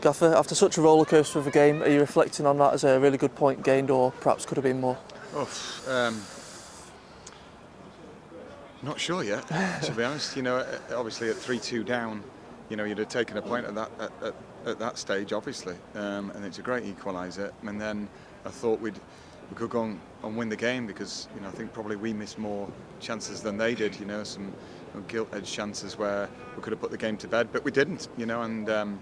Gaffer, after such a rollercoaster of a game, are you reflecting on that as a really good point gained, or perhaps could have been more? Not sure yet, to be honest. Obviously at 3-2 down, you'd have taken a point at that stage, obviously, and it's a great equaliser. And then I thought we could go on and win the game because I think probably we missed more chances than they did. Some gilt-edged chances where we could have put the game to bed, but we didn't. And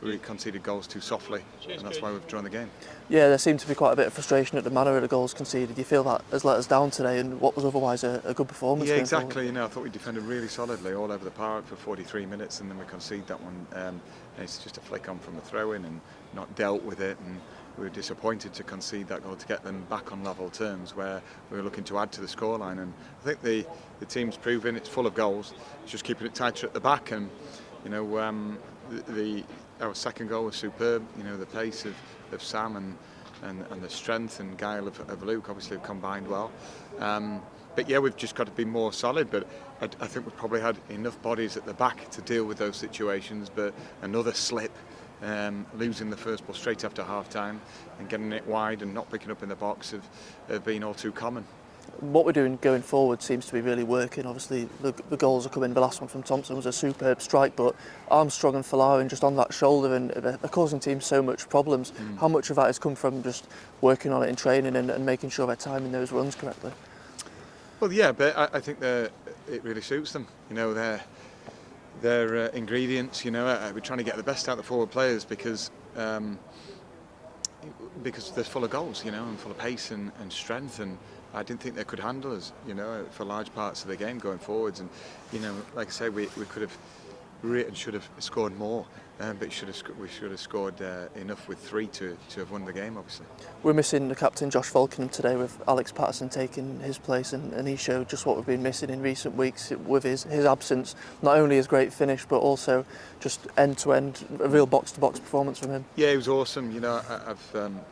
we conceded goals too softly, and that's why we've drawn the game. Yeah, there seemed to be quite a bit of frustration at the manner of the goals conceded. Do you feel that has let us down today, and what was otherwise a good performance? Yeah, exactly. I thought we defended really solidly all over the park for 43 minutes, and then we conceded that one. And it's just a flick on from a throw-in, and not dealt with it. And we were disappointed to concede that goal to get them back on level terms, where we were looking to add to the scoreline. And I think the team's proven it's full of goals. It's just keeping it tighter at the back, and our second goal was superb. The pace of Sam and the strength and guile of Luke obviously have combined well. But yeah, we've just got to be more solid. But I think we've probably had enough bodies at the back to deal with those situations. But another slip, losing the first ball straight after half time and getting it wide and not picking up in the box have been all too common. What we're doing going forward seems to be really working. Obviously, the goals are coming. The last one from Thompson was a superb strike, but Armstrong and Following just on that shoulder, and they're causing teams so much problems. How much of that has come from just working on it in training and making sure they're timing those runs correctly? Well, yeah, but I think it really suits them. Their ingredients. We're trying to get the best out of the forward players because they're full of goals, and full of pace and strength, and I didn't think they could handle us, for large parts of the game going forwards. And, like I say, we could have and should have scored more, but we should have scored enough with 3 to have won the game, obviously. We're missing the captain, Josh Falkenham, today, with Alex Patterson taking his place, and he showed just what we've been missing in recent weeks with his absence. Not only his great finish, but also just end-to-end, a real box-to-box performance from him. Yeah, he was awesome. I've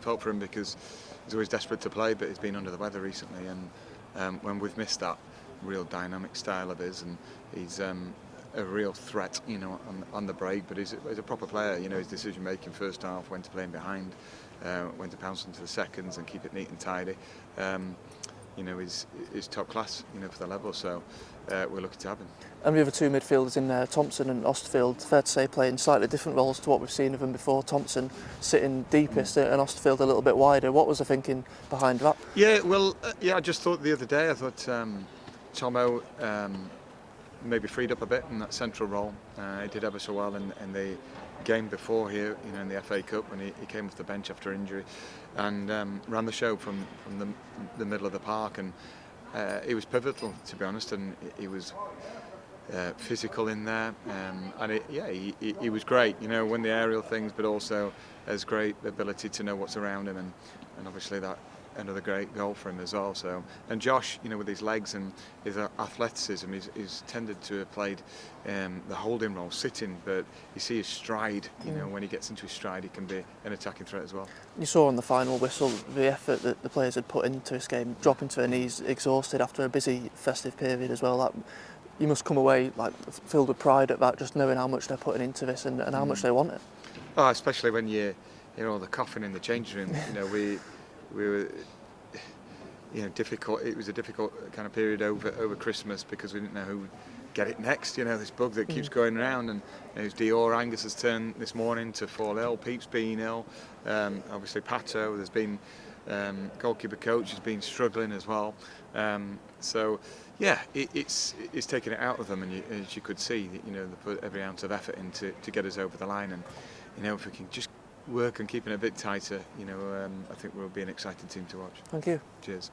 felt for him because he's always desperate to play, but he's been under the weather recently, and when we've missed that real dynamic style of his, and he's a real threat, on the break, but he's a proper player. His decision making first half, when to play him behind, when to pounce into the seconds and keep it neat and tidy. Is top class, for the level. So we're lucky to have him. And the other two midfielders in there, Thompson and Osterfield, fair to say, playing slightly different roles to what we've seen of them before. Thompson sitting deepest and Osterfield a little bit wider. What was the thinking behind that? Yeah, well, I just thought the other day, I thought Tomo maybe freed up a bit in that central role. He did ever so well in the game before here, in the FA Cup, when he came off the bench after injury, and ran the show from the middle of the park, and he was pivotal, to be honest, and he was physical in there, and he was great, won the aerial things, but also has great ability to know what's around him, and obviously that another great goal for him as well. So, and Josh, with his legs and his athleticism, he's tended to have played the holding role, sitting, but you see his stride. When he gets into his stride, he can be an attacking threat as well. You saw on the final whistle the effort that the players had put into this game, dropping to their knees, exhausted after a busy festive period as well. That, you must come away filled with pride at that, just knowing how much they're putting into this and how much they want it. Oh, especially when you hear all the coughing in the changing room. We were, difficult. It was a difficult kind of period over Christmas because we didn't know who would get it next. This bug that keeps going around, and there's Dior. Angus has turned this morning to fall ill. Pepe's been ill. Obviously Pato. There's been goalkeeper coach has been struggling as well. So yeah, it's taking it out of them, and as you could see, they put every ounce of effort into to get us over the line, and if we can just work on keeping it a bit tighter, I think we'll be an exciting team to watch. Thank you. Cheers.